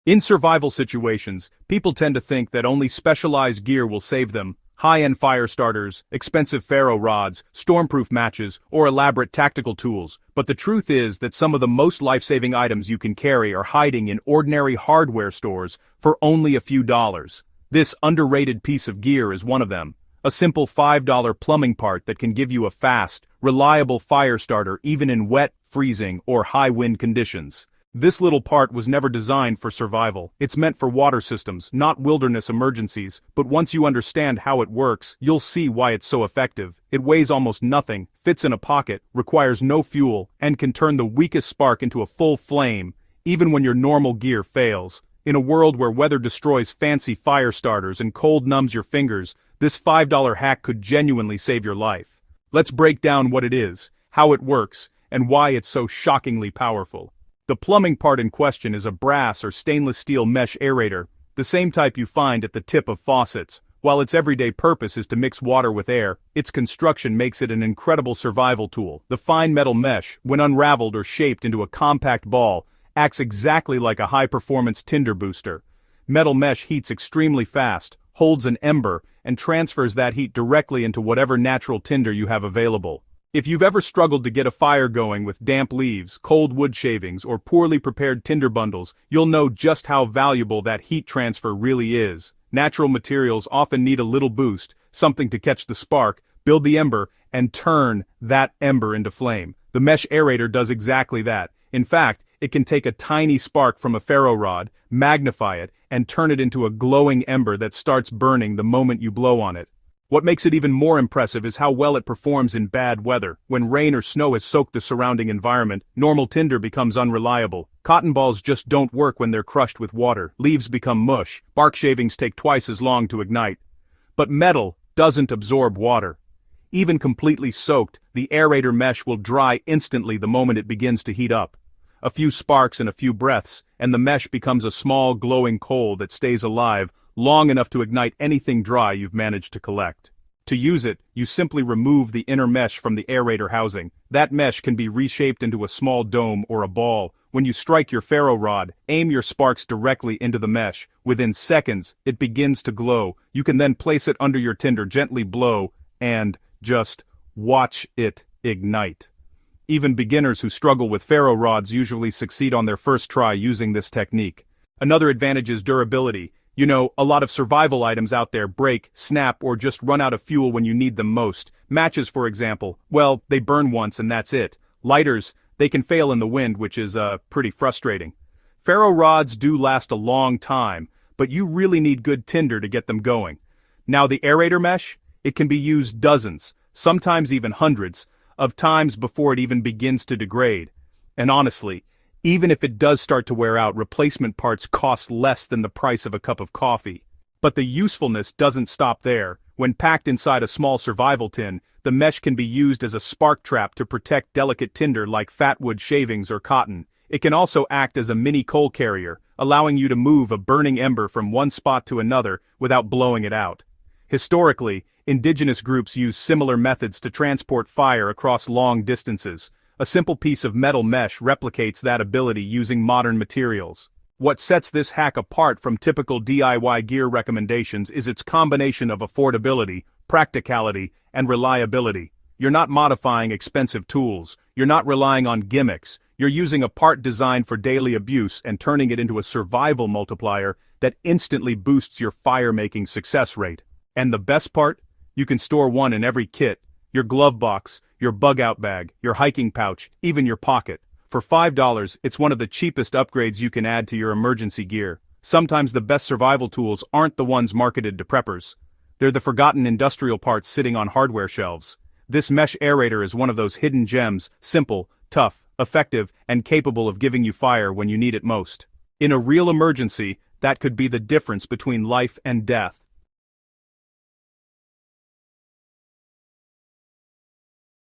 In survival situations, people tend to think that only specialized gear will save them. High-end fire starters, expensive ferro rods, stormproof matches, or elaborate tactical tools. But the truth is that some of the most life-saving items you can carry are hiding in ordinary hardware stores for only a few dollars. This underrated piece of gear is one of them. A simple $5 plumbing part that can give you a fast, reliable fire starter even in wet, freezing, or high-wind conditions. This little part was never designed for survival. It's meant for water systems, not wilderness emergencies, but once you understand how it works, you'll see why it's so effective. It weighs almost nothing, fits in a pocket, requires no fuel, and can turn the weakest spark into a full flame, even when your normal gear fails. In a world where weather destroys fancy fire starters and cold numbs your fingers, this $5 hack could genuinely save your life. Let's break down what it is, how it works, and why it's so shockingly powerful. The plumbing part in question is a brass or stainless steel mesh aerator, the same type you find at the tip of faucets. While its everyday purpose is to mix water with air, its construction makes it an incredible survival tool. The fine metal mesh, when unraveled or shaped into a compact ball, acts exactly like a high-performance tinder booster. Metal mesh heats extremely fast, holds an ember, and transfers that heat directly into whatever natural tinder you have available. If you've ever struggled to get a fire going with damp leaves, cold wood shavings, or poorly prepared tinder bundles, you'll know just how valuable that heat transfer really is. Natural materials often need a little boost, something to catch the spark, build the ember, and turn that ember into flame. The mesh aerator does exactly that. In fact, it can take a tiny spark from a ferro rod, magnify it, and turn it into a glowing ember that starts burning the moment you blow on it. What makes it even more impressive is how well it performs in bad weather. When rain or snow has soaked the surrounding environment, normal tinder becomes unreliable. Cotton balls just don't work when they're crushed with water. Leaves become mush. Bark shavings take twice as long to ignite. But metal doesn't absorb water. Even completely soaked, the aerator mesh will dry instantly the moment it begins to heat up. A few sparks and a few breaths, and the mesh becomes a small glowing coal that stays alive long enough to ignite anything dry you've managed to collect. To use it, you simply remove the inner mesh from the aerator housing. That mesh can be reshaped into a small dome or a ball. When you strike your ferro rod, aim your sparks directly into the mesh. Within seconds, it begins to glow. You can then place it under your tinder, gently blow, and just watch it ignite. Even beginners who struggle with ferro rods usually succeed on their first try using this technique. Another advantage is durability. You know, a lot of survival items out there break, snap, or just run out of fuel when you need them most. Matches, for example, well, they burn once and that's it. Lighters, they can fail in the wind, which is, pretty frustrating. Ferro rods do last a long time, but you really need good tinder to get them going. Now the aerator mesh, it can be used dozens, sometimes even hundreds, of times before it even begins to degrade. And honestly, even if it does start to wear out, replacement parts cost less than the price of a cup of coffee. But the usefulness doesn't stop there. When packed inside a small survival tin, the mesh can be used as a spark trap to protect delicate tinder like fatwood shavings or cotton. It can also act as a mini coal carrier, allowing you to move a burning ember from one spot to another without blowing it out. Historically, indigenous groups used similar methods to transport fire across long distances. A simple piece of metal mesh replicates that ability using modern materials. What sets this hack apart from typical DIY gear recommendations is its combination of affordability, practicality, and reliability. You're not modifying expensive tools. You're not relying on gimmicks. You're using a part designed for daily abuse and turning it into a survival multiplier that instantly boosts your fire-making success rate. And the best part? You can store one in every kit. Your glove box, your bug-out bag, your hiking pouch, even your pocket. For $5, it's one of the cheapest upgrades you can add to your emergency gear. Sometimes the best survival tools aren't the ones marketed to preppers. They're the forgotten industrial parts sitting on hardware shelves. This mesh aerator is one of those hidden gems, simple, tough, effective, and capable of giving you fire when you need it most. In a real emergency, that could be the difference between life and death.